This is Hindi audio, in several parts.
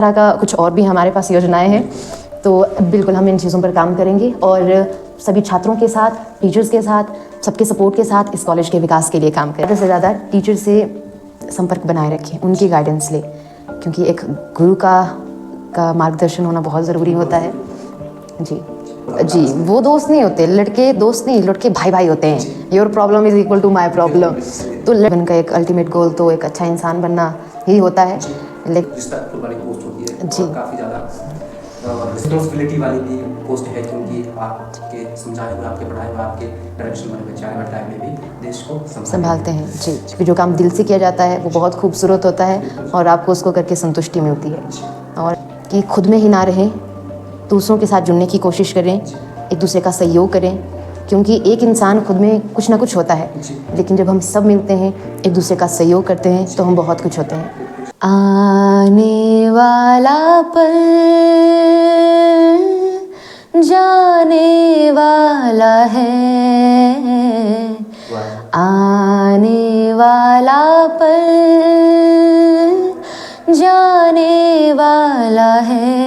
तरह का कुछ और भी हमारे पास योजनाएं हैं, तो बिल्कुल हम इन चीज़ों पर काम करेंगे और सभी छात्रों के साथ, टीचर्स के साथ, सबके सपोर्ट के साथ इस कॉलेज के विकास के लिए काम करें। ज़्यादा से ज़्यादा टीचर से संपर्क बनाए रखें, उनकी गाइडेंस लें, क्योंकि एक गुरु का मार्गदर्शन होना बहुत ज़रूरी होता है। जी, वो दोस्त नहीं होते, लड़के दोस्त नहीं, लड़के भाई भाई होते हैं। Your problem is equal to my problem. तो लड़कन का एक अल्टीमेट गोल तो एक अच्छा इंसान बनना ही होता है। रिस्पेक्टफुल वाली पोस्ट होती है जी। और काफ़ी ज़्यादा रिस्पॉन्सिबिलिटी वाली भी पोस्ट है, क्योंकि आपके समझाए हुए, आपके पढ़ाए हुए, आपके डायरेक्शन वाले बच्चे आने वाले टाइम में भी देश को संभालते हैं। जी, क्योंकि जो काम दिल से किया जाता है वो बहुत खूबसूरत होता है और आपको उसको करके संतुष्टि मिलती है। और कि खुद में ही ना रहें, दूसरों के साथ जुड़ने की कोशिश करें, एक दूसरे का सहयोग करें, क्योंकि एक इंसान खुद में कुछ ना कुछ होता है, लेकिन जब हम सब मिलते हैं, एक दूसरे का सहयोग करते हैं, तो हम बहुत कुछ होते हैं। आने वाला पल जाने वाला है, आने वाला पल जाने वाला है,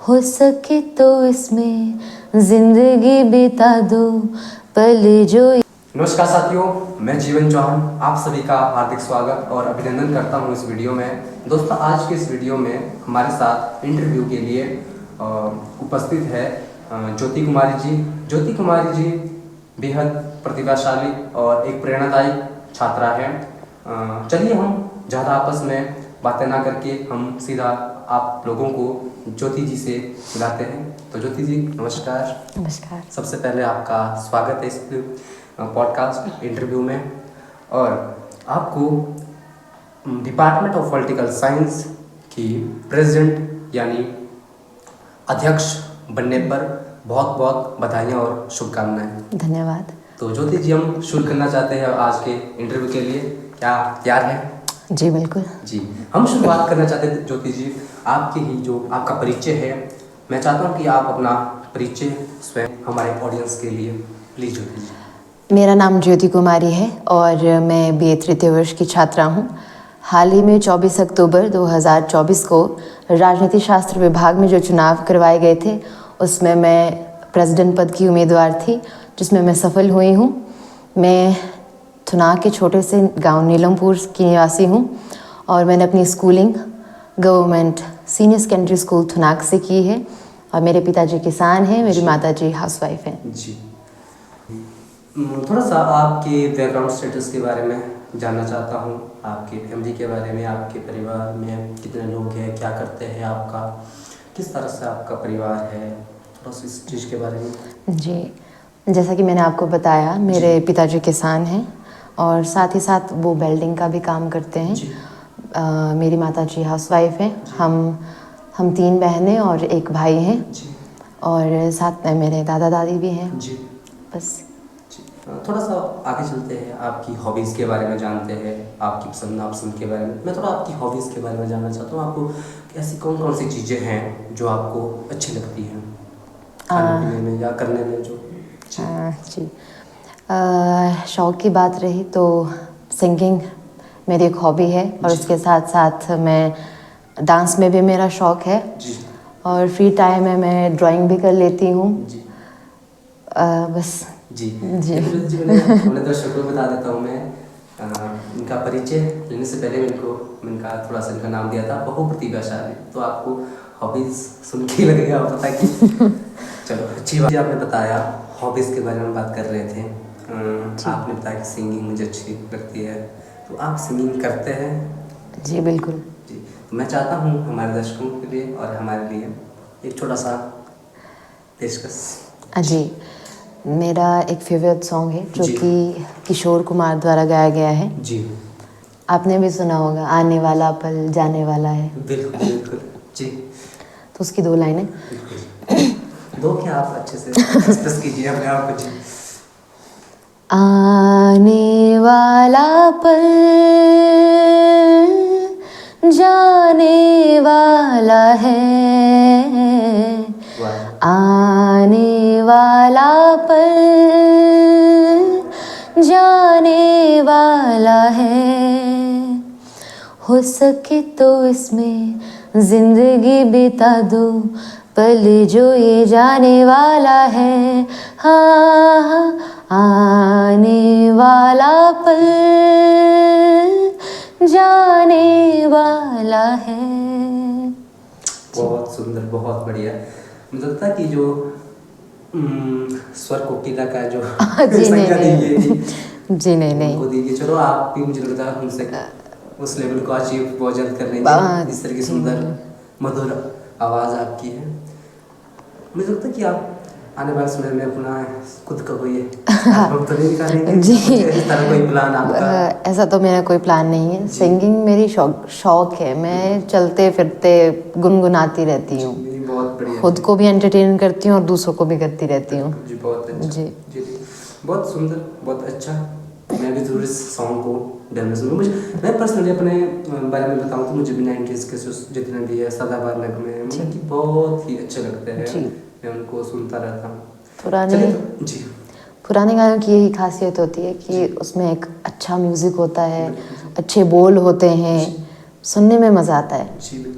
हो सके तो इसमें जिंदगी बिता दो पल जो। नमस्कार साथियों, मैं जीवन चौहान आप सभी का हार्दिक स्वागत और अभिनंदन करता हूं इस वीडियो में। दोस्तों, आज के इस वीडियो में हमारे साथ इंटरव्यू के लिए उपस्थित है ज्योति कुमारी जी। ज्योति कुमारी जी बेहद प्रतिभाशाली और एक प्रेरणादायी छात्रा हैं। चलिए हम ज़्यादा आपस में बातें ना करके हम सीधा आप लोगों को ज्योति जी से मिलाते हैं। तो ज्योति जी, नमस्कार। नमस्कार। सबसे पहले आपका स्वागत है इस पॉडकास्ट इंटरव्यू में। और आपको डिपार्टमेंट ऑफ पॉलिटिकल साइंस की प्रेसिडेंट यानी अध्यक्ष बनने पर बहुत बहुत बधाइयाँ और शुभकामनाएं। धन्यवाद। तो ज्योति जी, हम शुरू करना चाहते हैं आज के इंटरव्यू के लिए। क्या तैयार हैं? जी बिल्कुल। जी, हम शुरुआत करना चाहते थे ज्योति जी, आपके ही जो आपका परिचय है, मैं चाहता हूँ कि आप अपना परिचय स्वयं हमारे ऑडियंस के लिए प्लीज ज्योति जी। मेरा नाम ज्योति कुमारी है और मैं BA तृतीय वर्ष की छात्रा हूँ। हाल ही में 24 अक्टूबर 2024 को राजनीति शास्त्र विभाग में जो चुनाव करवाए गए थे, उसमें मैं प्रेसिडेंट पद की उम्मीदवार थी, जिसमें मैं सफल हुई हूँ। मैं थुनाग के छोटे से गांव नीलमपुर की निवासी हूँ और मैंने अपनी schooling government senior secondary school Thunag से की है। और मेरे पिताजी किसान हैं, मेरी माताजी हाउसवाइफ हैं। जी, थोड़ा सा आपके बैकग्राउंड स्टेटस के बारे में जानना चाहता हूँ, आपकी फैमिली के बारे में, आपके परिवार में कितने लोग हैं, क्या करते हैं, आपका किस तरह से आपका परिवार है, थोड़ा सा इस चीज़ के बारे में। जी, जैसा कि मैंने आपको बताया, मेरे पिताजी किसान हैं और साथ ही साथ वो वेल्डिंग का भी काम करते हैं। मेरी माताजी हाउसवाइफ हैं। हम 3 बहनें और 1 भाई हैं और साथ में मेरे दादा दादी भी हैं। बस। थोड़ा सा आगे चलते हैं, आपकी हॉबीज़ के बारे में जानते हैं, आपकी पसंद नापसंद के बारे में। मैं थोड़ा आपकी हॉबीज़ के बारे में जानना चाहता हूँ। आपको ऐसी कौन कौन सी चीज़ें हैं जो आपको अच्छी लगती हैं खाने पीने में या करने में जो? जी, शौक़ की बात रही तो सिंगिंग मेरी एक हॉबी है और उसके साथ साथ मैं डांस में भी मेरा शौक़ है। और फ्री टाइम में मैं ड्राइंग भी कर लेती हूँ। बस। जी, मैंने दर्शकों को बता देता हूँ, मैं इनका परिचय लेने से पहले इनका थोड़ा सा इनका नाम दिया था बहु प्रतिभाशाली। तो आपको हॉबीज़ सुन के लगेगा पता कि चलो अच्छी बात। आपने बताया हॉबीज़ के बारे में बात कर रहे थे। आपने बताया कि सिंगिंग मुझे अच्छी लगती है, तो आप सिंगिंग करते हैं? जी बिल्कुल। जी, तो मैं चाहता हूँ हमारे दर्शकों के लिए और हमारे लिए एक छोटा सा पेशकश। जी, मेरा एक फेवरेट सॉन्ग है जो कि किशोर कुमार द्वारा गाया गया है। जी, आपने भी सुना होगा, आने वाला पल जाने वाला है। बिल्कुल बिल्कुल। जी, तो उसकी 2 लाइनें। दो क्या, आप अच्छे से एक्सप्रेस कीजिए अपने आप को। जी, आने वाला पल जाने वाला है, आने वाला पल जाने वाला है, हो सके तो इसमें जिंदगी बिता दो, पल जो ये जाने वाला है, हाँ हाँ, आने वाला पल जाने वाला है। बहुत सुंदर, बहुत बढ़िया। मुझे लगता है कि जो स्वर कोकिला का जो जी संज्ञा दी नहीं गई थी, जी नहीं उनको दी गई। चलो आप भी मुझे लगता है उनसे उस लेवल को अचीव बहुत जल्द कर लेंगे, जिस तरह की सुंदर मधुर आवाज़ आपकी है। मुझे लगता है कि आप आने वाले समय में अपना खुद का कोई एल्बम तो नहीं निकालेंगे जी, इस तरह कोई प्लान आपका? ऐसा तो मेरा कोई प्लान नहीं है। सिंगिंग मेरी शौक है, मैं चलते फिरते गुनगुनाती रहती हूँ, जी, बहुत बढ़िया। खुद को भी एंटरटेन करती हूँ और दूसरों को भी करती रहती हूँ। जी, बहुत अच्छा। जी जी, बहुत सुंदर, बहुत अच्छा। मैं भी जरूर इस सॉन्ग को ध्यान में सुनूंगा। मुझे मैं पर्सनली अपने बारे में बताऊं तो मुझे भी 90s के जितने भी है सदाबहार नगमे मुझे बहुत ही अच्छे लगते हैं। मैं उनको सुनता रहता हूँ। पुराने गानों की यही खासियत होती है कि उसमें एक अच्छा म्यूज़िक होता है, अच्छे बोल होते हैं, सुनने में मज़ा आता है।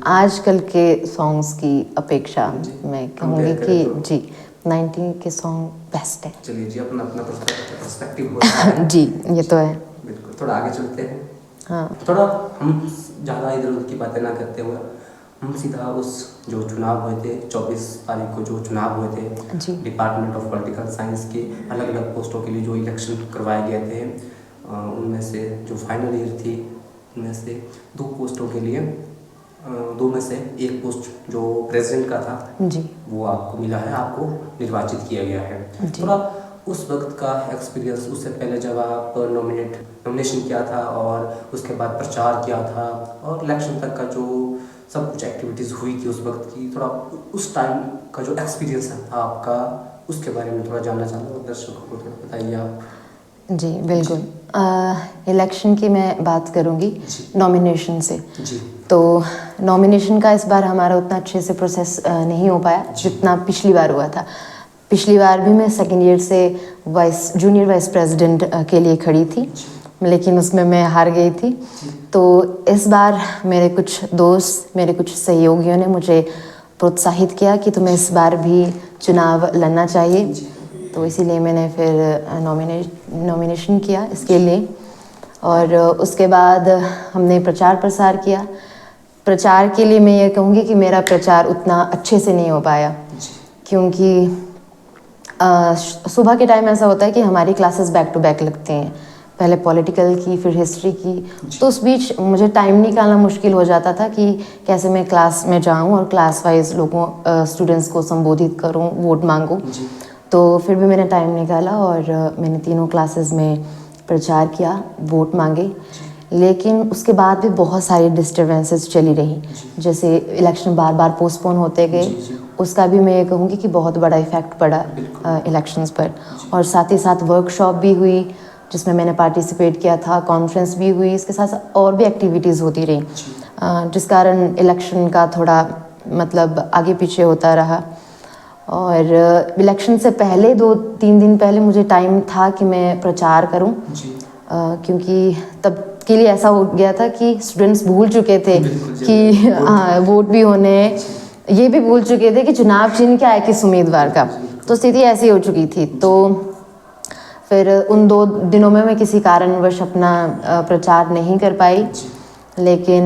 आजकल के सॉन्ग्स की अपेक्षा मैं कहूँगी कि जी 90 के सॉन्ग बेस्ट है। चलिए जी, अपना अपना पर्सपेक्टिव होता है। जी, ये तो है। बिल्कुल, थोड़ा आगे चलते हैं। हाँ, थोड़ा हम ज़्यादा इधर उधर की बातें ना करते हुए हम सीधा उस जो चुनाव हुए थे 24 तारीख को, जो चुनाव हुए थे डिपार्टमेंट ऑफ पॉलिटिकल साइंस के अलग अलग पोस्टों के लिए जो इलेक्शन करवाए गए थे, उनमें से जो फाइनल ईयर थी उनमें से 2 पोस्टों के लिए 2 में से 1 पोस्ट जो प्रेसिडेंट का था जी, वो आपको मिला है, आपको निर्वाचित किया गया है। थोड़ा उस वक्त का एक्सपीरियंस, उससे पहले जब आप नॉमिनेशन किया था और उसके बाद प्रचार किया था और इलेक्शन तक का जो सब कुछ एक्टिविटीज़ हुई थी उस वक्त की, थोड़ा उस टाइम का जो एक्सपीरियंस था आपका, उसके बारे में थोड़ा जानना चाहता हूँ। दर्शकों को थोड़ा बताइए आप। जी बिल्कुल। इलेक्शन की मैं बात करूँगी नॉमिनेशन से। जी। तो नॉमिनेशन का इस बार हमारा उतना अच्छे से प्रोसेस नहीं हो पाया जितना पिछली बार हुआ था। पिछली बार भी मैं सेकेंड ईयर से जूनियर वाइस प्रेसिडेंट के लिए खड़ी थी, लेकिन उसमें मैं हार गई थी। तो इस बार मेरे कुछ दोस्त, मेरे कुछ सहयोगियों ने मुझे प्रोत्साहित किया कि तुम्हें इस बार भी चुनाव लड़ना चाहिए। तो इसीलिए मैंने फिर नॉमिनेशन किया इसके लिए। और उसके बाद हमने प्रचार प्रसार किया। प्रचार के लिए मैं ये कहूँगी कि मेरा प्रचार उतना अच्छे से नहीं हो पाया, क्योंकि सुबह के टाइम ऐसा होता है कि हमारी क्लासेस बैक टू बैक लगती हैं, पहले पॉलिटिकल की फिर हिस्ट्री की। तो उस बीच मुझे टाइम निकालना मुश्किल हो जाता था कि कैसे मैं क्लास में जाऊं और क्लास वाइज स्टूडेंट्स को संबोधित करूं, वोट मांगूं। तो फिर भी मैंने टाइम निकाला और मैंने तीनों क्लासेस में प्रचार किया, वोट मांगे। लेकिन उसके बाद भी बहुत सारी डिस्टर्बेंसेस चली रही, जैसे इलेक्शन बार बार पोस्टपोन होते गए। उसका भी मैं ये कहूँगी कि बहुत बड़ा इफ़ेक्ट पड़ा इलेक्शंस पर। और साथ ही साथ वर्कशॉप भी हुई जिसमें मैंने पार्टिसिपेट किया था, कॉन्फ्रेंस भी हुई, इसके साथ और भी एक्टिविटीज़ होती रही, जिस कारण इलेक्शन का थोड़ा मतलब आगे पीछे होता रहा। और इलेक्शन से पहले 2-3 दिन पहले मुझे टाइम था कि मैं प्रचार करूं, क्योंकि तब के लिए ऐसा हो गया था कि स्टूडेंट्स भूल चुके थे कि वोट भी होने, ये भी भूल चुके थे कि चुनाव चिन्ह क्या है किस उम्मीदवार का। तो स्थिति ऐसी हो चुकी थी। तो फिर उन 2 दिनों में मैं किसी कारणवश अपना प्रचार नहीं कर पाई, लेकिन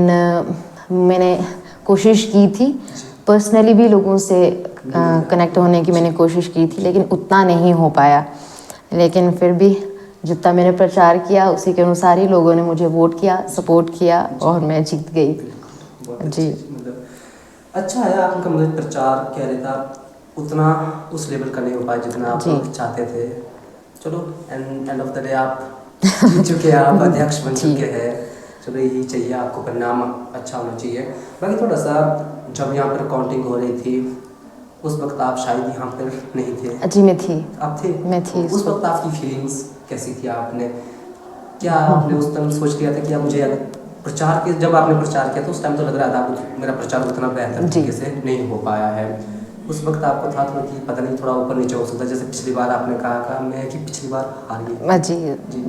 मैंने कोशिश की थी, पर्सनली भी लोगों से कनेक्ट होने की मैंने कोशिश की थी, लेकिन उतना नहीं हो पाया। लेकिन फिर भी जितना मैंने प्रचार किया उसी के अनुसार ही लोगों ने मुझे वोट किया, सपोर्ट किया और मैं जीत गई। जी, अच्छा है आपका मतलब प्रचार कह रहे था उतना उस लेवल का नहीं हो पाया जितना आप चाहते थे। चलो एंड ऑफ द डे आप जीत चुके हैं, आप अध्यक्ष बन चुके हैं। चलो यही चाहिए, आपको परिणाम अच्छा होना चाहिए। बाकी थोड़ा सा जब यहाँ पर काउंटिंग हो रही थी उस वक्त आप शायद यहाँ पर नहीं थे। जी मैं थी। आप थे? मैं थी। उस वक्त आपकी फीलिंग्स कैसी थी? आपने उस टाइम सोच लिया था कि मुझे प्रचार के, जब आपने प्रचार किया तो उस टाइम तो लग रहा था मेरा प्रचार उतना बेहतर तरीके से नहीं हो पाया है। उस वक्त आपको था थोड़ा कि पता नहीं, थोड़ा ऊपर नीचे हो सकता, जैसे पिछली बार आपने कहा मैं कि पिछली बार हार गई। जी,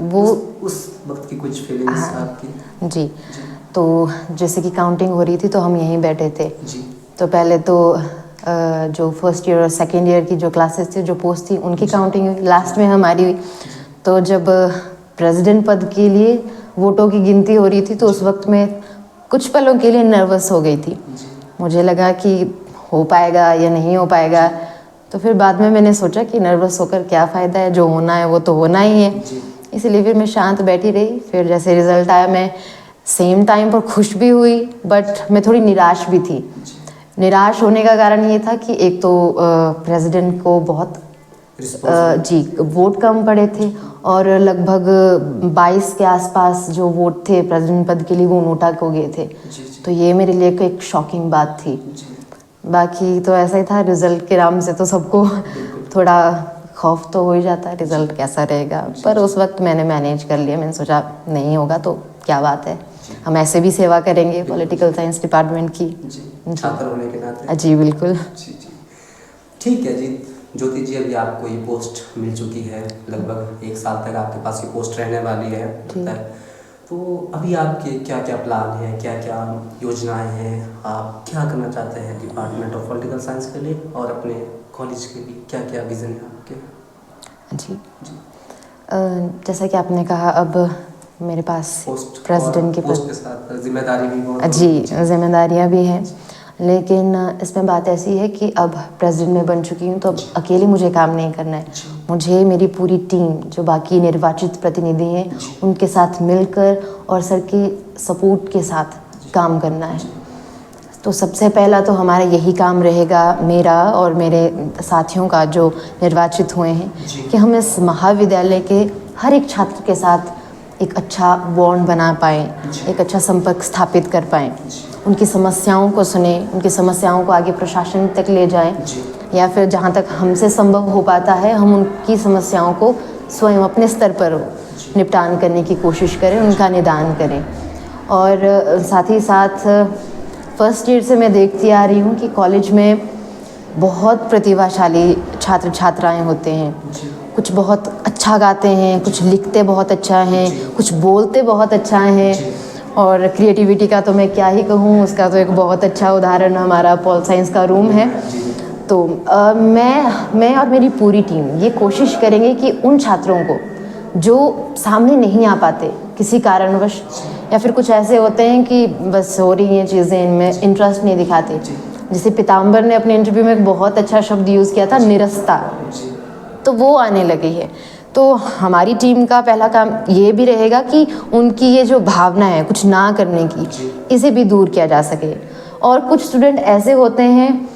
वो उस वक्त की कुछ फीलिंग्स आपकी? जी, तो जैसे कि काउंटिंग हो रही थी तो हम यहीं बैठे थे जी। तो पहले तो जो फर्स्ट ईयर और सेकेंड ईयर की जो क्लासेस थे जो पोस्ट थी उनकी काउंटिंग हुई, लास्ट में हमारी हुई। तो जब प्रेसिडेंट पद के लिए वोटों की गिनती हो रही थी तो उस वक्त मैं कुछ पलों के लिए नर्वस हो गई थी। मुझे लगा कि हो पाएगा या नहीं हो पाएगा, तो फिर बाद में मैंने सोचा कि नर्वस होकर क्या फ़ायदा है, जो होना है वो तो होना ही है। इसलिए फिर मैं शांत बैठी रही। फिर जैसे रिज़ल्ट आया मैं सेम टाइम पर खुश भी हुई, बट मैं थोड़ी निराश भी थी। निराश होने का कारण ये था कि एक तो प्रेसिडेंट को बहुत वोट कम पड़े थे और लगभग 22 के आसपास जो वोट थे प्रेसिडेंट पद के लिए वो नोटा हो गए थे। तो ये मेरे लिए एक शॉकिंग बात थी। बाकी तो ऐसा ही था, रिज़ल्ट के नाम से तो सबको थोड़ा खौफ तो हो ही जाता है रिज़ल्ट कैसा रहेगा, पर उस वक्त मैंने मैनेज कर लिया। मैंने सोचा नहीं होगा तो क्या बात है, हम ऐसे भी सेवा करेंगे पॉलिटिकल साइंस डिपार्टमेंट की। छात्र होने के नाते। जी बिल्कुल। ठीक है जी। ज्योति जी, अभी आपको ये पोस्ट मिल चुकी है, लगभग 1 साल तक आपके पास ये पोस्ट रहने वाली है। तो अभी आपके क्या क्या प्लान हैं, क्या क्या योजनाएं हैं, आप क्या करना चाहते हैं डिपार्टमेंट ऑफ पॉलिटिकल साइंस के लिए और अपने कॉलेज के लिए, क्या क्या विज़न है आपके? जी जैसा कि आपने कहा, अब मेरे पास प्रेसिडेंट के पोस्ट के साथ जिम्मेदारी भी बहुत जी जिम्मेदारियाँ भी हैं, लेकिन इसमें बात ऐसी है कि अब प्रेसिडेंट में बन चुकी हूँ तो अब अकेले मुझे काम नहीं करना है। मुझे मेरी पूरी टीम जो बाकी निर्वाचित प्रतिनिधि हैं उनके साथ मिलकर और सर के सपोर्ट के साथ काम करना है। तो सबसे पहला तो हमारा यही काम रहेगा, मेरा और मेरे साथियों का जो निर्वाचित हुए हैं, कि हम इस महाविद्यालय के हर एक छात्र के साथ एक अच्छा बॉन्ड बना पाएँ, एक अच्छा संपर्क स्थापित कर पाएँ, उनकी समस्याओं को सुने, उनकी समस्याओं को आगे प्रशासन तक ले जाएं, या फिर जहाँ तक हमसे संभव हो पाता है हम उनकी समस्याओं को स्वयं अपने स्तर पर निपटान करने की कोशिश करें, उनका निदान करें। और साथ ही साथ फर्स्ट ईयर से मैं देखती आ रही हूँ कि कॉलेज में बहुत प्रतिभाशाली छात्र छात्राएँ होते हैं। कुछ बहुत अच्छा गाते हैं, कुछ लिखते बहुत अच्छा हैं, कुछ बोलते बहुत अच्छा हैं, और क्रिएटिविटी का तो मैं क्या ही कहूँ, उसका तो एक बहुत अच्छा उदाहरण हमारा पॉल साइंस का रूम है। तो मैं और मेरी पूरी टीम ये कोशिश करेंगे कि उन छात्रों को जो सामने नहीं आ पाते किसी कारणवश, या फिर कुछ ऐसे होते हैं कि बस हो रही हैं चीज़ें, इनमें इंटरेस्ट नहीं दिखाते, जैसे पीताम्बर ने अपने इंटरव्यू में एक बहुत अच्छा शब्द यूज़ किया था, निरस्ता, तो वो आने लगी है। तो हमारी टीम का पहला काम ये भी रहेगा कि उनकी ये जो भावना है कुछ ना करने की, इसे भी दूर किया जा सके। और कुछ स्टूडेंट ऐसे होते हैं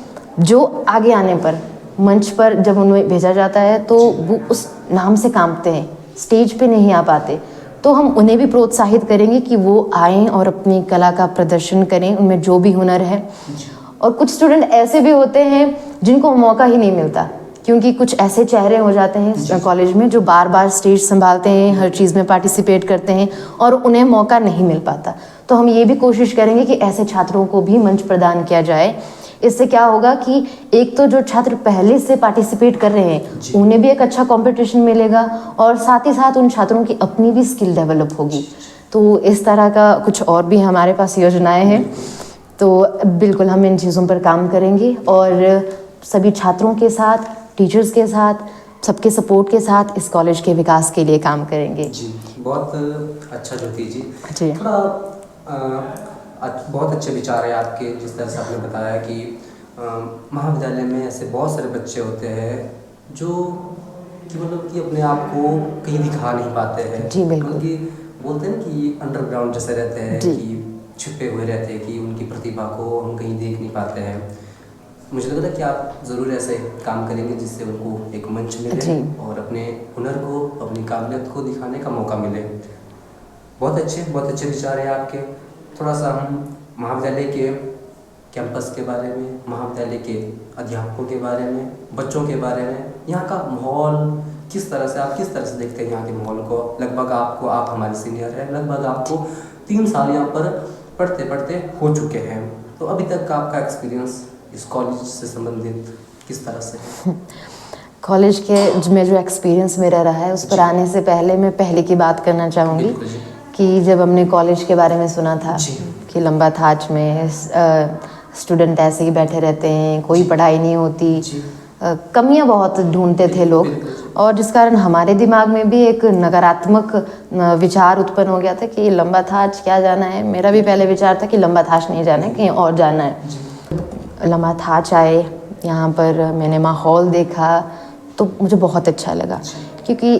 जो आगे आने पर, मंच पर जब उन्हें भेजा जाता है तो वो उस नाम से कांपते हैं, स्टेज पे नहीं आ पाते, तो हम उन्हें भी प्रोत्साहित करेंगे कि वो आएँ और अपनी कला का प्रदर्शन करें, उनमें जो भी हुनर है। और कुछ स्टूडेंट ऐसे भी होते हैं जिनको मौका ही नहीं मिलता, क्योंकि कुछ ऐसे चेहरे हो जाते हैं कॉलेज में जो बार बार स्टेज संभालते हैं, हर चीज़ में पार्टिसिपेट करते हैं और उन्हें मौका नहीं मिल पाता। तो हम ये भी कोशिश करेंगे कि ऐसे छात्रों को भी मंच प्रदान किया जाए। इससे क्या होगा कि एक तो जो छात्र पहले से पार्टिसिपेट कर रहे हैं उन्हें भी एक अच्छा कंपटीशन मिलेगा, और साथ ही साथ उन छात्रों की अपनी भी स्किल डेवलप होगी। तो इस तरह का कुछ और भी हमारे पास योजनाएँ हैं। तो बिल्कुल हम इन चीज़ों पर काम करेंगे और सभी छात्रों के साथ, टीचर्स के साथ, सबके सपोर्ट के साथ इस कॉलेज के विकास के लिए काम करेंगे। जी बहुत अच्छा ज्योति जी। जी बहुत अच्छे विचार है आपके, जिस तरह से आपने बताया कि महाविद्यालय में ऐसे बहुत सारे बच्चे होते हैं जो कि मतलब कि अपने आप को कहीं दिखा नहीं पाते हैं। जी बिल्कुल। मतलब कि बोलते हैं कि अंडरग्राउंड जैसे रहते हैं, कि छुपे हुए रहते हैं, कि उनकी प्रतिभा को हम कहीं देख नहीं पाते हैं। मुझे लगता है कि आप ज़रूर ऐसे काम करेंगे जिससे उनको एक मंच मिले और अपने हुनर को, अपनी काबिलियत को दिखाने का मौका मिले। बहुत अच्छे विचार हैं आपके। थोड़ा सा हम महाविद्यालय के कैंपस के बारे में, महाविद्यालय के अध्यापकों के बारे में, बच्चों के बारे में, यहाँ का माहौल किस तरह से देखते हैं यहाँ के माहौल को। लगभग आप हमारे सीनियर हैं, लगभग आपको 3 साल यहाँ पर पढ़ते हो चुके हैं। तो अभी तक का आपका एक्सपीरियंस इस कॉलेज से संबंधित किस तरह से है? कॉलेज के में जो एक्सपीरियंस मेरा रहा है उस पर आने से पहले मैं पहले की बात करना चाहूँगी कि जब हमने कॉलेज के बारे में सुना था जी। कि लंबा थाच में स्टूडेंट ऐसे ही बैठे रहते हैं, कोई पढ़ाई नहीं होती, कमियां बहुत ढूंढते थे लोग, और जिस कारण हमारे दिमाग में भी एक नकारात्मक विचार उत्पन्न हो गया था कि लंबा थाच क्या जाना है। मेरा भी पहले विचार था कि लंबा थाच नहीं जाना है, कहीं और जाना है। लंबा थाच आए, यहाँ पर मैंने माहौल देखा तो मुझे बहुत अच्छा लगा, क्योंकि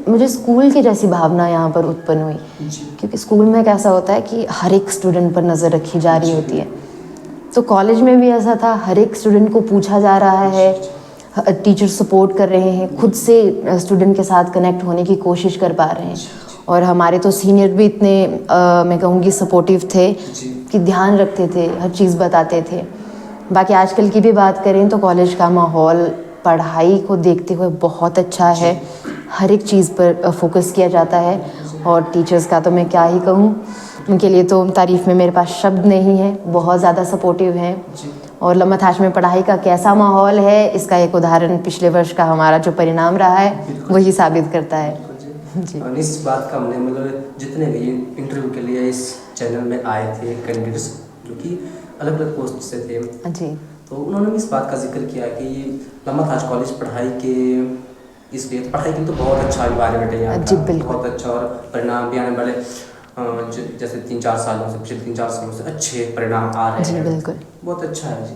मुझे स्कूल की जैसी भावना यहाँ पर उत्पन्न हुई। क्योंकि स्कूल में कैसा होता है कि हर एक स्टूडेंट पर नज़र रखी जा रही होती है, तो कॉलेज में भी ऐसा था, हर एक स्टूडेंट को पूछा जा रहा है, टीचर सपोर्ट कर रहे हैं, खुद से स्टूडेंट के साथ कनेक्ट होने की कोशिश कर पा रहे हैं। और हमारे तो सीनियर भी इतने मैं कहूँगी सपोर्टिव थे कि ध्यान रखते थे, हर चीज़ बताते थे। बाकी आजकल की भी बात करें तो कॉलेज का माहौल पढ़ाई को देखते हुए बहुत अच्छा है, हर एक चीज़ पर फोकस किया जाता है, और टीचर्स का तो मैं क्या ही कहूँ, उनके लिए तो तारीफ़ में मेरे पास शब्द नहीं है, बहुत ज़्यादा सपोर्टिव हैं। और लंबा थाच में पढ़ाई का कैसा माहौल है, इसका एक उदाहरण पिछले वर्ष का हमारा जो परिणाम रहा है वही साबित करता है। जी। और इस बात का हमने मतलब जितने भी इंटरव्यू के लिए इस चैनल में आए थे कैंडिडेट्स जो कि अलग अलग पोस्ट से थे जी, तो उन्होंने भी इस बात का जिक्र किया कि लंबा थाच कॉलेज पढ़ाई के इसलिए पढ़ाई के तो बहुत अच्छा एनवायरनमेंट है यहाँ जी, का, बिल्कुल। बहुत अच्छा, और परिणाम भी आने वाले जैसे 3-4 सालों से, पिछले 3-4 सालों से अच्छे परिणाम आ रहे जी, हैं। बिल्कुल। बहुत अच्छा है जी,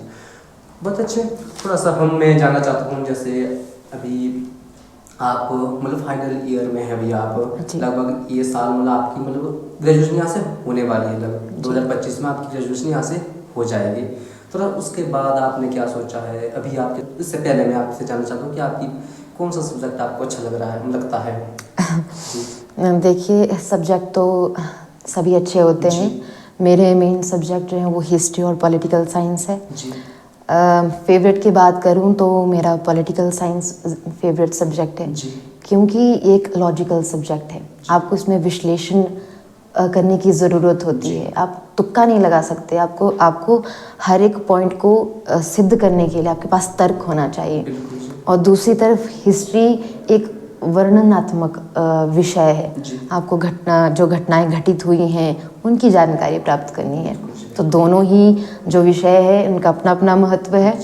बहुत अच्छे। थोड़ा सा मैं जानना चाहता हूँ, जैसे अभी आप मतलब फाइनल ईयर में है अभी आप, जी। लगभग ये साल मतलब आपकी मतलब ग्रेजुएशन यहाँ से होने वाली है, लगभग 2025 में आपकी ग्रेजुएशन यहाँ से हो जाएगी। थोड़ा उसके बाद आपने क्या सोचा है अभी आपके, इससे पहले मैं आपसे जानना चाहता हूँ कि आपकी कौन सा सब्जेक्ट आपको अच्छा लगता है? देखिए, सब्जेक्ट तो सभी अच्छे होते हैं। मेरे मेन सब्जेक्ट जो हैं वो हिस्ट्री और पॉलिटिकल साइंस है। जी। फेवरेट की बात करूं तो मेरा पॉलिटिकल साइंस फेवरेट सब्जेक्ट है, जी। क्योंकि ये एक लॉजिकल सब्जेक्ट है। आपको इसमें विश्लेषण करने की ज़रूरत होती है, आप तुक्का नहीं लगा सकते। आपको हर एक पॉइंट को सिद्ध करने के लिए आपके पास तर्क होना चाहिए। और दूसरी तरफ हिस्ट्री एक वर्णनात्मक विषय है, आपको जो घटनाएं घटित हुई हैं उनकी जानकारी प्राप्त करनी है। तो दोनों ही जो विषय है उनका अपना अपना महत्व है,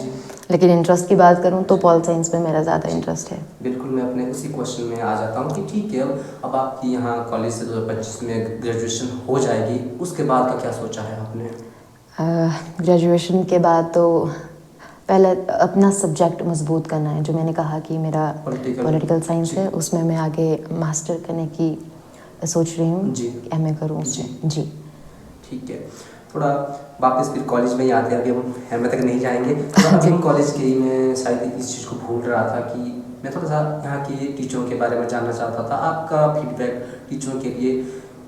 लेकिन इंटरेस्ट की बात करूं तो पॉल साइंस में मेरा ज़्यादा इंटरेस्ट है। बिल्कुल, मैं अपने उसी क्वेश्चन में आ जाता हूं कि ठीक है, अब आपकी यहाँ कॉलेज से 2025 में ग्रेजुएशन हो जाएगी, उसके बाद का क्या सोचा है आपने? ग्रेजुएशन के बाद तो पहले अपना सब्जेक्ट मजबूत करना है, जो मैंने कहा कि मेरा पॉलिटिकल साइंस है, उसमें मैं आगे मास्टर करने की सोच रही हूँ, एमए करूँ उसमें। जी, ठीक है। थोड़ा वापस फिर कॉलेज में ही आते हैं, अभी हम एमए तक नहीं जाएंगे। अभी हम कॉलेज के ही मैं शायद इस चीज़ को भूल रहा था कि मैं थोड़ा सा यहाँ के टीचरों के बारे में जानना चाहता था, आपका फीडबैक टीचरों के लिए।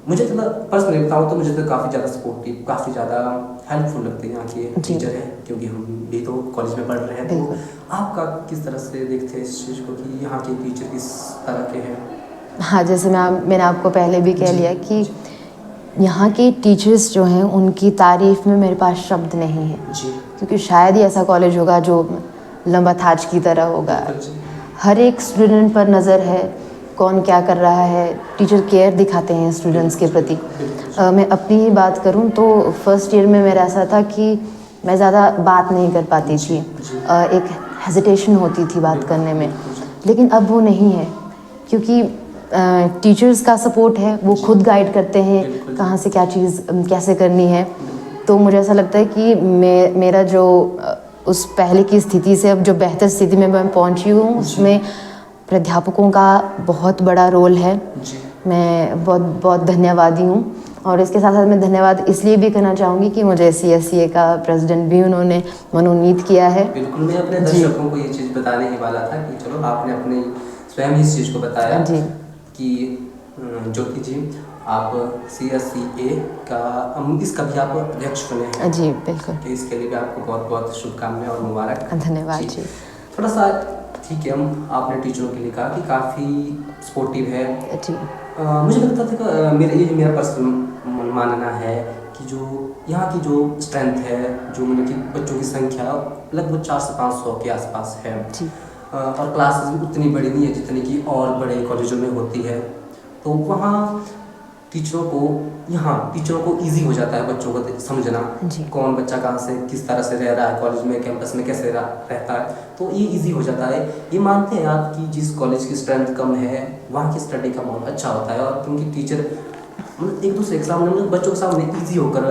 मुझे थोड़ा पर्सनली बताऊँ तो मुझे तो काफ़ी ज़्यादा सपोर्टिव, काफ़ी ज़्यादा हेल्पफुल लगते हैं यहाँ के टीचर हैं, क्योंकि हम भी तो कॉलेज में पढ़ रहे हैं। तो आपका किस तरह से देखते हैं इस चीज़ को कि यहाँ के टीचर किस तरह के हैं? हाँ, जैसे मैंने आपको पहले भी कह लिया कि यहाँ के टीचर्स जो हैं उनकी तारीफ़ में मेरे पास शब्द नहीं है, क्योंकि शायद ही ऐसा कॉलेज होगा जो लंबा थाच की तरह होगा। हर एक स्टूडेंट पर नज़र है, कौन क्या कर रहा है, टीचर केयर दिखाते हैं स्टूडेंट्स के प्रति। मैं अपनी ही बात करूं तो फर्स्ट ईयर में मेरा ऐसा था कि मैं ज़्यादा बात नहीं कर पाती थी, एक हेजिटेशन होती थी बात करने में, लेकिन अब वो नहीं है, क्योंकि टीचर्स का सपोर्ट है, वो खुद गाइड करते हैं कहाँ से क्या चीज़ कैसे करनी है। तो मुझे ऐसा लगता है कि मेरा जो उस पहले की स्थिति से अब जो बेहतर स्थिति में मैं पहुँची हूँ, उसमें प्राध्यापकों का बहुत बड़ा रोल है। मैं बहुत बहुत धन्यवादी हूँ, और इसके साथ साथ मैं धन्यवाद इसलिए भी करना चाहूँगी कि मुझे CSCA का प्रेसिडेंट भी उन्होंने मनोनीत किया है। बिल्कुल, मैं अपने दर्शकों को ये चीज़ बताने ही वाला था कि चलो आपने अपने स्वयं इस चीज़ को बताया कि ज्योति जी आप CSCA का इसका भी आप अध्यक्ष बने हैं। जी, बिल्कुल। तो इसके लिए भी आपको बहुत बहुत शुभकामनाएं और मुबारक। धन्यवाद जी। थोड़ा सा ठीक है, आपने टीचरों के लिए कहा कि काफ़ी सपोर्टिव है जी। मुझे लगता था कि मेरा पर्सनल मानना है कि जो यहाँ की जो स्ट्रेंथ है, जो मतलब कि बच्चों की संख्या लगभग 400 से 500 के आसपास है जी। और क्लासेस भी उतनी बड़ी नहीं है जितनी कि और बड़े कॉलेजों में होती है। तो वहाँ टीचरों को इजी हो जाता है बच्चों को समझना, कौन बच्चा कहाँ से किस तरह से रह रहा है, कॉलेज में कैंपस में कैसे रहता है, तो ये इजी हो जाता है। ये मानते हैं आप कि जिस कॉलेज की स्ट्रेंथ कम है वहाँ की स्टडी का माहौल अच्छा होता है, और क्योंकि टीचर मतलब एक दूसरे के सामने बच्चों के सामने ईजी होकर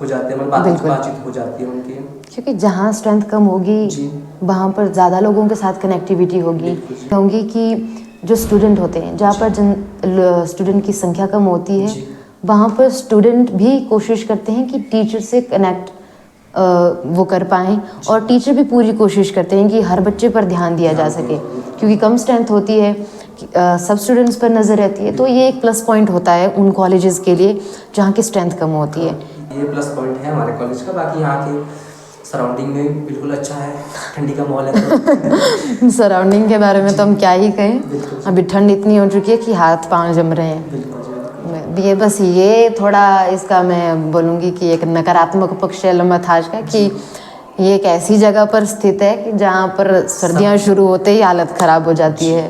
हो जाते हैं, मतलब बातचीत हो जाती है उनकी। क्योंकि जहाँ स्ट्रेंथ कम होगी वहाँ पर ज़्यादा लोगों के साथ कनेक्टिविटी होगी कि जो स्टूडेंट होते हैं, जहाँ पर स्टूडेंट की संख्या कम होती है वहाँ पर स्टूडेंट भी कोशिश करते हैं कि टीचर से कनेक्ट वो कर पाएँ, और टीचर भी पूरी कोशिश करते हैं कि हर बच्चे पर ध्यान दिया जा सके, क्योंकि कम स्ट्रेंथ होती है, सब स्टूडेंट्स पर नज़र रहती है। तो ये एक प्लस पॉइंट होता है उन कॉलेजेस के लिए जहाँ की स्ट्रेंथ कम होती है। ये प्लस पॉइंट है हमारे कॉलेज का। बाकी यहाँ के सराउंडिंग में बिल्कुल अच्छा है, ठंडी का माहौल है। सराउंडिंग के बारे में तो हम क्या ही कहें, अभी ठंड इतनी हो चुकी है कि हाथ पांव जम रहे हैं। ये बस ये थोड़ा इसका मैं बोलूँगी कि एक नकारात्मक पक्ष है लम्बाथाज का, कि ये एक ऐसी जगह पर स्थित है कि जहाँ पर सर्दियाँ शुरू होते ही हालत ख़राब हो जाती है।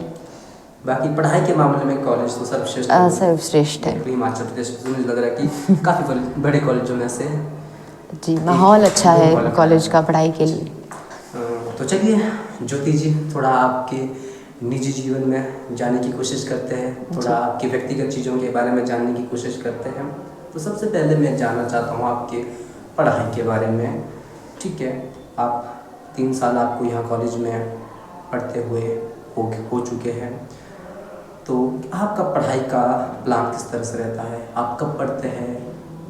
बाकी पढ़ाई के मामले में कॉलेज तो सर्वश्रेष्ठ है। हिमाचल प्रदेश मुझे लग रहा है कि काफ़ी बड़े कॉलेजों में से जी, माहौल अच्छा है कॉलेज का पढ़ाई के लिए। तो चलिए ज्योति जी, थोड़ा आपके निजी जीवन में जाने की कोशिश करते हैं, थोड़ा आपकी व्यक्तिगत चीज़ों के बारे में जानने की कोशिश करते हैं। तो सबसे पहले मैं जानना चाहता हूँ आपके पढ़ाई के बारे में। ठीक है, आप 3 साल आपको यहाँ कॉलेज में पढ़ते हुए हो चुके हैं, तो आपका पढ़ाई का प्लान किस तरह से रहता है? आप कब पढ़ते हैं?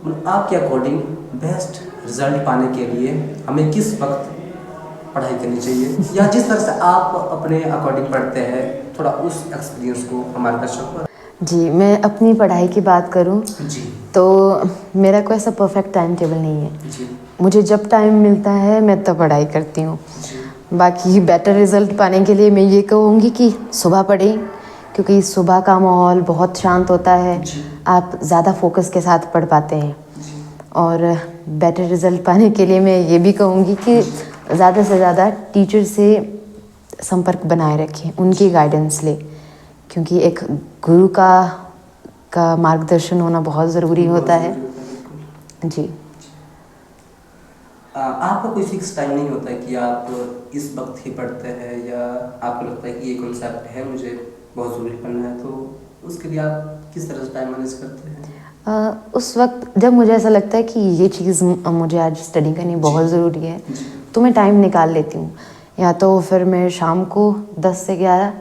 मतलब आपके अकॉर्डिंग बेस्ट रिजल्ट पाने के लिए हमें किस वक्त पढ़ाई करनी चाहिए, या जिस तरह से आप अपने अकॉर्डिंग पढ़ते हैं, थोड़ा उस एक्सपीरियंस को हमारे दर्शकों पर। जी, मैं अपनी पढ़ाई की बात करूं तो मेरा कोई ऐसा परफेक्ट टाइम टेबल नहीं है जी। मुझे जब टाइम मिलता है मैं तब पढ़ाई करती हूँ। बाकी बेटर रिजल्ट पाने के लिए मैं ये कहूँगी कि सुबह पढ़ें, क्योंकि सुबह का माहौल बहुत शांत होता है, आप ज़्यादा फोकस के साथ पढ़ पाते हैं। और बेटर रिजल्ट पाने के लिए मैं ये भी कहूँगी कि ज़्यादा से ज़्यादा टीचर से संपर्क बनाए रखें, उनकी गाइडेंस ले, क्योंकि एक गुरु का मार्गदर्शन होना बहुत ज़रूरी होता है जी। आपका कोई फिक्स टाइम नहीं होता है कि आप इस वक्त ही पढ़ते हैं, या आपको लगता है कि ये कॉन्सेप्ट है मुझे बहुत ज़रूरी पढ़ना है, तो उसके लिए आप किस तरह से टाइम मैनेज करते हैं? उस वक्त जब मुझे ऐसा लगता है कि ये चीज़ मुझे आज स्टडी करनी बहुत ज़रूरी है तो मैं टाइम निकाल लेती हूँ, या तो फिर मैं शाम को 10 से 11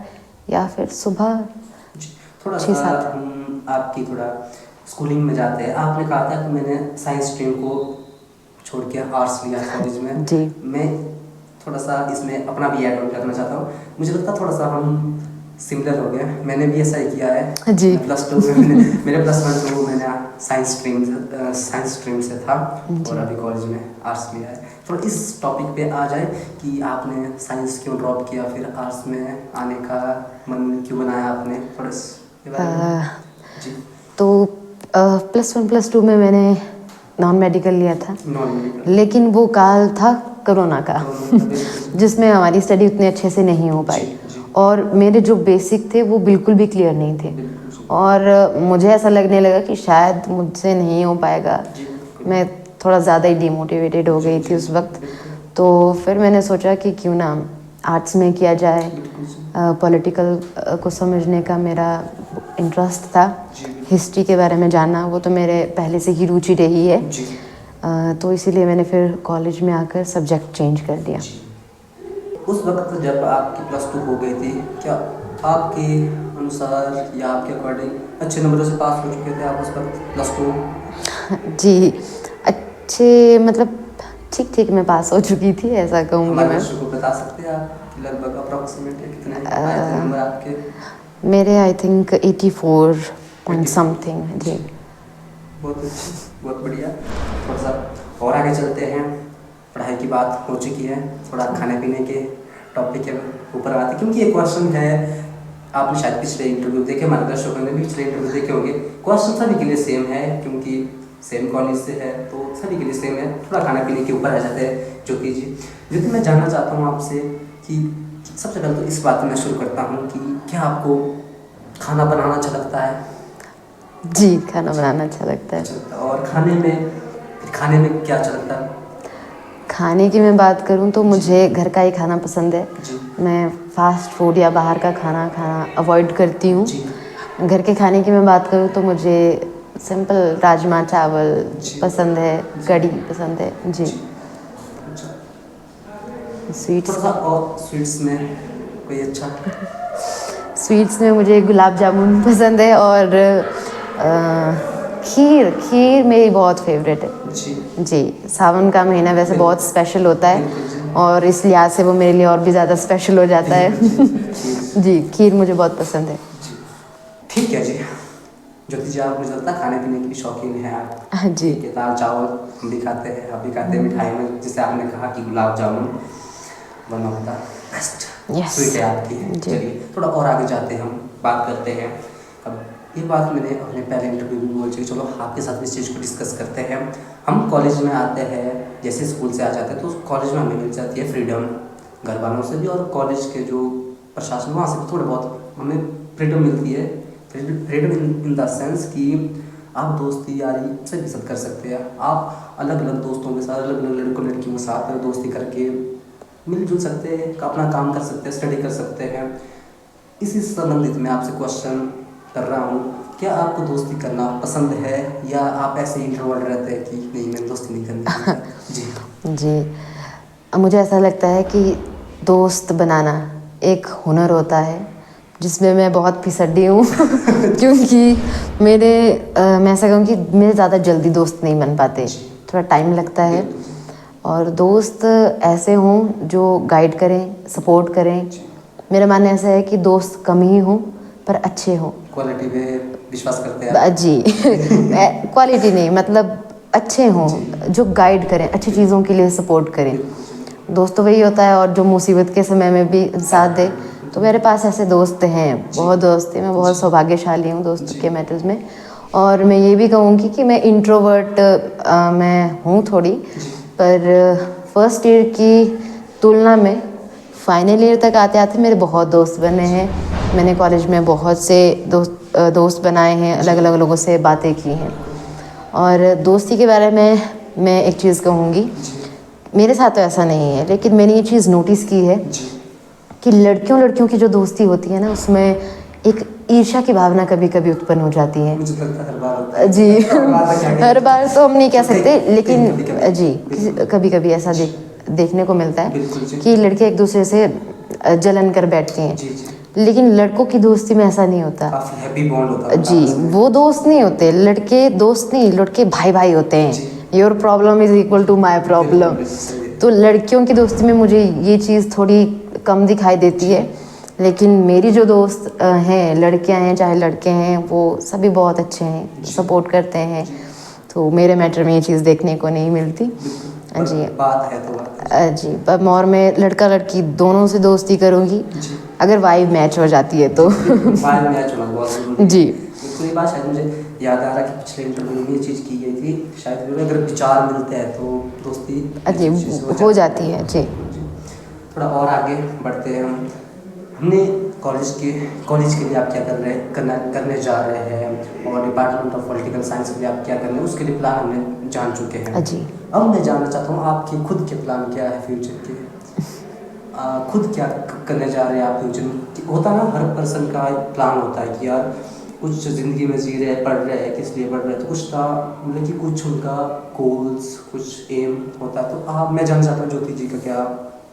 या फिर सुबह 6-7। आपकी थोड़ा स्कूलिंग में जाते हैं, आपने कहा था कि मैंने साइंस स्ट्रीम को छोड़ के आर्ट्स लिया कॉलेज में जी। मैं थोड़ा सा इसमें अपना भी ऐड ऑन करना चाहता हूँ। मुझे लगता है थोड़ा सा हम सिमिलर हो गया, मैंने भी ऐसा ही किया है जी। +2 में मेरे +1 तो मैंने साइंस स्ट्रीम से था, और अभी कॉलेज में आर्ट्स लिया है। थोड़ा इस टॉपिक पे आ जाए कि आपने साइंस क्यों ड्रॉप किया, फिर आर्ट्स में आने का मन क्यों बनाया आपने, थोड़ा इसके बारे में जी। तो +1 +2 में मैंने नॉन मेडिकल लिया था, लेकिन वो काल था कोरोना का जिसमें हमारी स्टडी उतने अच्छे से नहीं हो पाई, और मेरे जो बेसिक थे वो बिल्कुल भी क्लियर नहीं थे, और मुझे ऐसा लगने लगा कि शायद मुझसे नहीं हो पाएगा। मैं थोड़ा ज़्यादा ही डिमोटिवेटेड हो गई थी उस वक्त, तो फिर मैंने सोचा कि क्यों ना आर्ट्स में किया जाए। पॉलिटिकल को समझने का मेरा इंटरेस्ट था, हिस्ट्री के बारे में जानना वो तो मेरे पहले से ही रुचि रही है, तो इसीलिए मैंने फिर कॉलेज में आकर सब्जेक्ट चेंज कर दिया। उस वक्त जब आपकी +2 हो गई थी, क्या आपके अनुसार या आपके अकॉर्डिंग अच्छे नंबरों से पास हो चुके थे आप उस वक्त +2? जी, अच्छे मतलब ठीक मैं पास हो चुकी थी, ऐसा कहूँगी मैं। को बता सकते हैं आप लगभग अप्रॉक्सीमेटली कितने आए थे नंबर आपके? मेरे आई थिंक 84 पॉइंट समथिंग जी। बहुत बढ़िया। थोड़ा सा और आगे चलते हैं, पढ़ाई की बात हो चुकी है, थोड़ा खाने पीने के टॉपिक के ऊपर आते, क्योंकि एक क्वेश्चन है, आपने शायद पिछले इंटरव्यू देखे, हमारे दर्शकों ने भी पिछले इंटरव्यू देखे होंगे। क्वेश्चन सभी के लिए सेम है, क्योंकि सेम कॉलेज से है तो सभी के लिए सेम है, थोड़ा खाने पीने के ऊपर आ जाते हैं ज्योति जी। ज्योति, मैं जानना चाहता हूँ आपसे कि सबसे पहले तो इस बात में शुरू करता हूँ कि क्या आपको खाना बनाना अच्छा लगता है? जी, खाना बनाना अच्छा लगता है। अच्छा, और खाने में क्या अच्छा लगता है? खाने की मैं बात करूँ तो मुझे घर का ही खाना पसंद है। जी मैं फ़ास्ट फूड या बाहर का खाना खाना अवॉइड करती हूँ। जी घर के खाने की मैं बात करूँ तो मुझे सिंपल राजमा चावल जी पसंद है, जी कढ़ी पसंद है। जी, जी। अच्छा, स्वीट्स थोड़ा सा और स्वीट्स में कोई अच्छा? स्वीट्स में मुझे गुलाब जामुन पसंद है और खीर खीर मेरी बहुत फेवरेट है। जी जी, सावन का महीना वैसे बहुत स्पेशल होता है बिल्कुल जी और इस लिहाज से वो मेरे लिए और भी ज़्यादा स्पेशल हो जाता है। खीर। जी, खीर मुझे बहुत पसंद है। जी ठीक है जी। ज्योति जी, आप मुझे लगता है खाने पीने की शौकीन है आप। हाँ जी। ठीक है, दाल चावल हम भी खाते हैं, आप भी खाते हैं। मिठाई में जैसे आपने कहा कि gulab jamun one of the best yes. Sweet है आपकी। जी चलिए थोड़ा और आगे जाते हैं, हम बात करते हैं। अब ये बात मैंने अपने पहले इंटरव्यू में बोल चुकी, चलो आपके साथ इस चीज़ को डिस्कस करते हैं। हम कॉलेज में आते हैं, जैसे स्कूल से आ जाते हैं तो कॉलेज में हमें मिल जाती है फ्रीडम, घर वालों से भी और कॉलेज के जो प्रशासन वहाँ से भी थोड़े बहुत हमें फ्रीडम मिलती है। फ्रीडम इन द सेंस कि आप दोस्ती यारी से भी सब कर सकते हैं। आप अलग अलग दोस्तों के साथ, अलग अलग लड़कों लड़कियों के साथ दोस्ती करके मिलजुल सकते हैं, अपना काम कर सकते हैं, स्टडी कर सकते हैं। इसी संबंधित मैं आपसे क्वेश्चन कर रहा हूँ, क्या आपको दोस्ती करना पसंद है या आप ऐसे ही इंट्रोवर्ट रहते हैं कि नहीं मैं दोस्ती नहीं करनी? जी जी, मुझे ऐसा लगता है कि दोस्त बनाना एक हुनर होता है जिसमें मैं बहुत फिसड्डी हूँ। क्योंकि मैं ऐसा कहूँ कि मेरे ज़्यादा जल्दी दोस्त नहीं बन पाते, थोड़ा टाइम लगता है। और दोस्त ऐसे हों जो गाइड करें, सपोर्ट करें। मेरा मानना ऐसा है कि दोस्त कम ही हों पर अच्छे हों। क्वालिटी पे विश्वास करते हैं जी। क्वालिटी नहीं, मतलब अच्छे हों जो गाइड करें, अच्छी चीज़ों के लिए सपोर्ट करें। दोस्त तो वही होता है और जो मुसीबत के समय में भी साथ दे। तो मेरे पास ऐसे दोस्त हैं, बहुत दोस्त हैं। मैं बहुत सौभाग्यशाली हूँ दोस्तों के मैटर्स में। और मैं ये भी कहूँगी कि मैं इंट्रोवर्ट मैं हूँ थोड़ी, पर फर्स्ट ईयर की तुलना में फाइनल ईयर तक आते आते मेरे बहुत दोस्त बने हैं। मैंने कॉलेज में बहुत से दोस्त बनाए हैं, अलग अलग लोगों से बातें की हैं। और दोस्ती के बारे में मैं एक चीज़ कहूँगी, मेरे साथ तो ऐसा नहीं है लेकिन मैंने ये चीज़ नोटिस की है कि लड़कियों लड़कियों की जो दोस्ती होती है ना, उसमें एक ईर्ष्या की भावना कभी कभी उत्पन्न हो जाती है। मुझे लगता है हर बार होता है। जी। हर बार तो हम नहीं कह सकते, लेकिन कभी-कभी। जी कभी कभी ऐसा देखने को मिलता है बिल्कुल जी। कि लड़के एक दूसरे से जलन कर बैठती हैं। जी जी, लेकिन लड़कों की दोस्ती में ऐसा नहीं होता। काफी हैप्पी बॉन्ड होता है जी, आपस में। वो दोस्त नहीं होते, लड़के दोस्त नहीं, लड़के भाई भाई होते हैं। Your problem is equal to my problem. बिल्कुल सही है। तो लड़कियों की दोस्ती में मुझे ये चीज़ थोड़ी कम दिखाई देती है। लेकिन मेरी जो दोस्त हैं, लड़कियां हैं चाहे लड़के हैं, वो सभी बहुत अच्छे हैं, सपोर्ट करते हैं। तो मेरे मैटर में ये चीज़ देखने को नहीं मिलती। जी बात है तो बात है। जी, पर और मैं लड़का लड़की दोनों से दोस्ती करूँगी जी अगर वाइब मैच हो जाती है तो। फाइल मैच होना बहुत जरूरी है। जी बिल्कुल, ये बात शायद मुझे याद आ रहा है कि पिछले इंटरव्यू में ये चीज़ की गई थी। शायद अगर विचार मिलते हैं तो दोस्ती जी हो जाती है। जी थोड़ा और आगे बढ़ते हैं हम। हमने कॉलेज के लिए आप क्या करने जा रहे हैं और डिपार्टमेंट ऑफ पॉलिटिकल साइंस के लिए आप क्या कर रहे हैं उसके लिए प्लान हमने जान चुके हैं। जी अब मैं जानना चाहता हूँ आपके खुद के प्लान क्या है फ्यूचर के। खुद क्या करने जा रहे हैं आप फ्यूचर में? होता है ना, हर पर्सन का एक प्लान होता है कि यार कुछ ज़िंदगी में जी रहे हैं, पढ़ रहे हैं, किस लिए पढ़ रहे हैं, तो कुछ था मतलब कि कुछ उनका गोल्स, कुछ एम होता है। तो आप मैं जानना चाहता हूँ ज्योति जी का क्या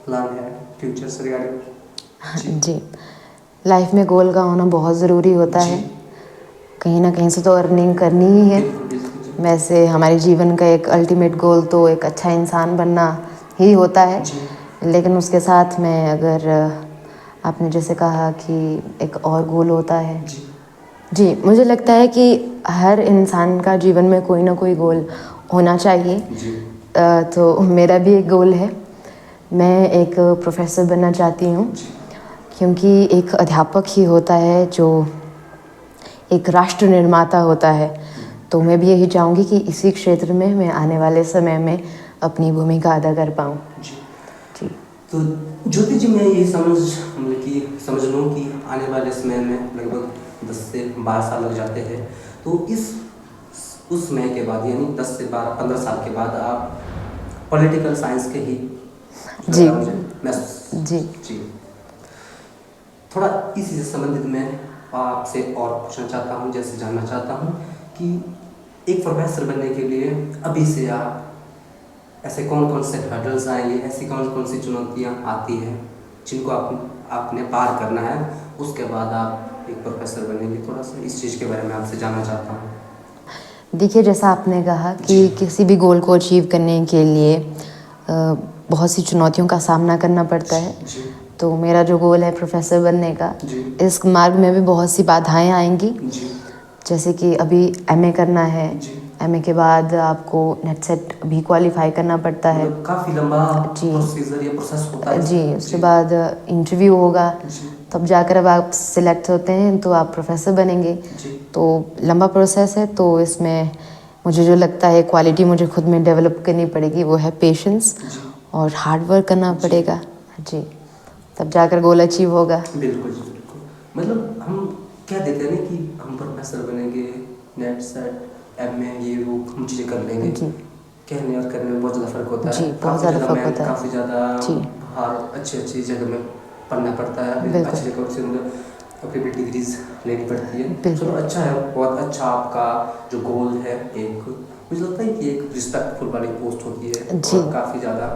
प्लान है फ्यूचर से रिगार्डिंग? जी, लाइफ में गोल का होना बहुत ज़रूरी होता है। कहीं ना कहीं से तो अर्निंग करनी ही है। वैसे हमारे जीवन का एक अल्टीमेट गोल तो एक अच्छा इंसान बनना ही होता है। लेकिन उसके साथ में अगर आपने जैसे कहा कि एक और गोल होता है, जी मुझे लगता है कि हर इंसान का जीवन में कोई ना कोई गोल होना चाहिए। तो मेरा भी एक गोल है, मैं एक प्रोफेसर बनना चाहती हूँ। क्योंकि एक अध्यापक ही होता है जो एक राष्ट्र निर्माता होता है। तो मैं भी यही चाहूँगी कि इसी क्षेत्र में मैं आने वाले समय में अपनी भूमिका अदा कर पाऊँ। जी तो ज्योति जी, मैं ये समझ लूँ कि आने वाले समय में लगभग 10 से 12 साल लग जाते हैं। तो उस समय के बाद यानी 10 से 12-15 साल के बाद आप पॉलिटिकल साइंस के ही जी जी जी थोड़ा इसी से संबंधित मैं आपसे और पूछना चाहता हूँ, जैसे जानना चाहता हूँ कि एक प्रोफेसर बनने के लिए अभी से आप ऐसे कौन कौन से हर्डल्स आएंगे, ऐसी कौन कौन सी चुनौतियाँ आती हैं जिनको आपने पार करना है, उसके बाद आप एक प्रोफेसर बनेंगे। थोड़ा सा इस चीज़ के बारे में आपसे जानना चाहता हूँ। देखिए, जैसा आपने कहा कि किसी भी गोल को अचीव करने के लिए बहुत सी चुनौतियों का सामना करना पड़ता है। तो मेरा जो गोल है प्रोफेसर बनने का, इस मार्ग में भी बहुत सी बाधाएं आएंगी। जैसे कि अभी एमए करना है, एमए के बाद आपको नेट सेट भी क्वालिफाई करना पड़ता है। काफ़ी लंबा प्रोसीजर या प्रोसेस होता है। जी, उसके बाद इंटरव्यू होगा, तब जाकर अब आप सिलेक्ट होते हैं तो आप प्रोफेसर बनेंगे। तो लंबा प्रोसेस है, तो इसमें मुझे जो लगता है क्वालिटी मुझे खुद में डेवलप करनी पड़ेगी, वो है पेशेंस और हार्ड वर्क करना पड़ेगा जी, तब जाकर गोल अचीव होगा। बिल्कुल जी, बिल्कुल। मतलब हम क्या देखते हैं ना कि हम प्रोफेसर बनेंगे, नेट सेट एमए ये वो हम चीज़ें कर लेंगे जी। कहने और करने में बहुत ज़्यादा फ़र्क होता है जी, बहुत ज़्यादा फ़र्क होता है। काफ़ी ज़्यादा बाहर अच्छी जगह में पढ़ना पड़ता है, अच्छी जगह से मतलब अपनी भी डिग्रीज लेनी पड़ती है। चलो अच्छा है, बहुत अच्छा आपका जो गोल है। एक मुझे लगता है कि एक रिस्पेक्टफुल वाली पोस्ट होती है और काफ़ी ज़्यादा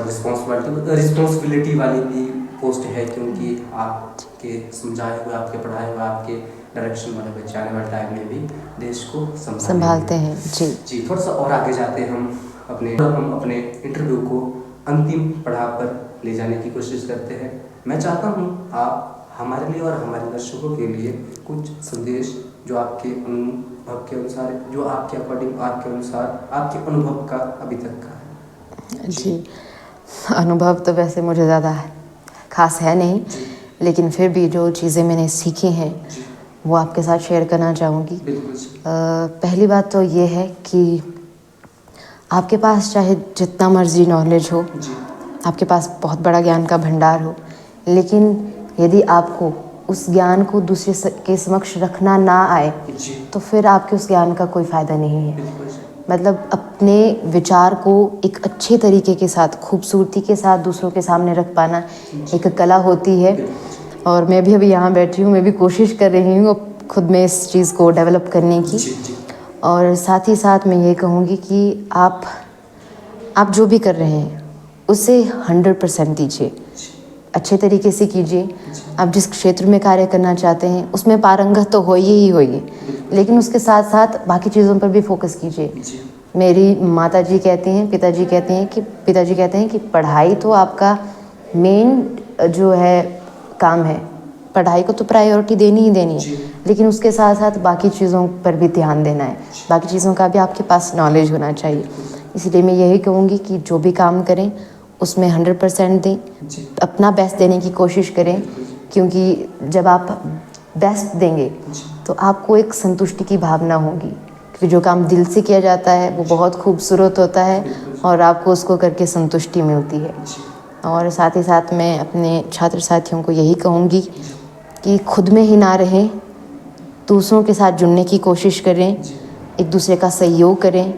रिस्पॉन्सिबिलिटी वाली भी पोस्ट है, क्योंकि आपके समझाए हुए, आपके पढ़ाए हुए, आपके डायरेक्शन वाले बच्चे आने वाले टाइम में भी देश को संभालते हैं जी। थोड़ा सा और आगे जाते हैं, हम अपने इंटरव्यू को अंतिम पड़ाव पर ले जाने की कोशिश करते हैं। मैं चाहता हूँ आप हमारे लिए और हमारे दर्शकों के लिए कुछ संदेश जो आपके अनुभव के अनुसार, जो आपके अकॉर्डिंग, आपके अनुसार, आपके अनुभव का अभी तक का है जी। अनुभव तो वैसे मुझे ज़्यादा खास है नहीं, लेकिन फिर भी जो चीज़ें मैंने सीखी हैं वो आपके साथ शेयर करना चाहूँगी। पहली बात तो ये है कि आपके पास चाहे जितना मर्जी नॉलेज हो, आपके पास बहुत बड़ा ज्ञान का भंडार हो, लेकिन यदि आपको उस ज्ञान को दूसरे के समक्ष रखना ना आए तो फिर आपके उस ज्ञान का कोई फ़ायदा नहीं है। मतलब अपने विचार को एक अच्छे तरीके के साथ, खूबसूरती के साथ दूसरों के सामने रख पाना एक कला होती है। और मैं भी अभी यहाँ बैठी हूँ, मैं भी कोशिश कर रही हूँ खुद में इस चीज़ को डेवलप करने की। और साथ ही साथ मैं ये कहूँगी कि आप जो भी कर रहे हैं उसे 100% दीजिए, अच्छे तरीके से कीजिए। आप जिस क्षेत्र में कार्य करना चाहते हैं उसमें पारंगत तो होइए ही, लेकिन उसके साथ साथ बाकी चीज़ों पर भी फोकस कीजिए। मेरी पिताजी कहते हैं कि पढ़ाई तो आपका मेन जो है काम है, पढ़ाई को तो प्रायोरिटी देनी ही देनी है, लेकिन उसके साथ साथ बाकी चीज़ों पर भी ध्यान देना है, बाकी चीज़ों का भी आपके पास नॉलेज होना चाहिए। इसलिए मैं यही कहूँगी कि जो भी काम करें उसमें 100% दें, अपना बेस्ट देने की कोशिश करें, क्योंकि जब आप बेस्ट देंगे तो आपको एक संतुष्टि की भावना होगी, क्योंकि जो काम दिल से किया जाता है वो बहुत खूबसूरत होता है और आपको उसको करके संतुष्टि मिलती है। और साथ ही साथ मैं अपने छात्र साथियों को यही कहूँगी कि खुद में ही ना रहें, दूसरों के साथ जुड़ने की कोशिश करें, एक दूसरे का सहयोग करें,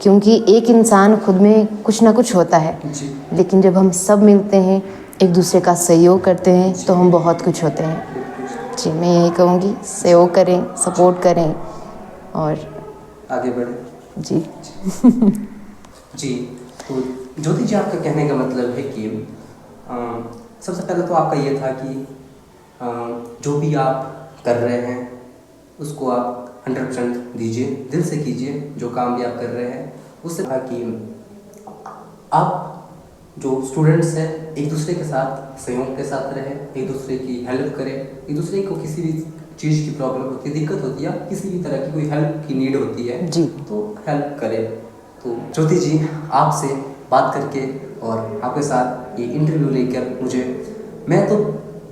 क्योंकि एक इंसान खुद में कुछ ना कुछ होता है, लेकिन जब हम सब मिलते हैं, एक दूसरे का सहयोग करते हैं तो हम बहुत कुछ होते हैं जी। मैं यही कहूँगी, सहयोग करें, सपोर्ट करें और आगे बढ़ें जी। जी, तो ज्योति जी, आपका कहने का मतलब है कि सबसे पहले तो आपका ये था कि जो भी आप कर रहे हैं उसको आप 100% दीजिए, दिल से कीजिए। जो काम भी आप कर रहे हैं उससे था कि आप जो स्टूडेंट्स हैं एक दूसरे के साथ सहयोग के साथ रहें, एक दूसरे की हेल्प करें, एक दूसरे को किसी भी चीज़ की प्रॉब्लम होती है, दिक्कत होती है, किसी भी तरह की कोई हेल्प की नीड होती है जी, तो हेल्प करें। तो ज्योति जी, आपसे बात करके और आपके साथ ये इंटरव्यू लेकर मैं तो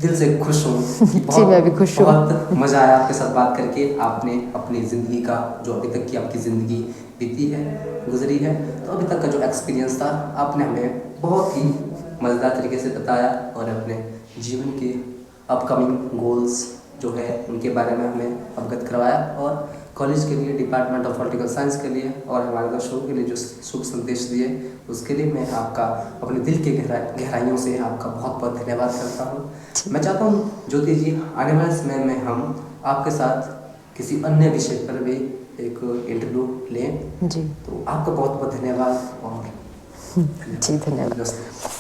दिल से खुश हूँ जी, मैं भी खुश हूँ। बहुत मज़ा आया आपके साथ बात करके। आपने अपनी ज़िंदगी का जो अभी तक की आपकी ज़िंदगी बीती है, गुजरी है, तो अभी तक का जो एक्सपीरियंस था आपने हमें बहुत ही मज़ेदार तरीके से बताया और अपने जीवन के अपकमिंग गोल्स जो है उनके बारे में हमें अवगत करवाया और कॉलेज के लिए, डिपार्टमेंट ऑफ पॉलिटिकल साइंस के लिए और हमारे दर्शकों के लिए जो शुभ संदेश दिए उसके लिए मैं आपका अपने दिल के गहराइयों से आपका बहुत बहुत धन्यवाद करता हूँ। मैं चाहता हूँ ज्योति जी आने वाले समय में हम आपके साथ किसी अन्य विषय पर भी एक इंटरव्यू लें। जी, तो आपका बहुत बहुत धन्यवाद और जी धन्यवाद।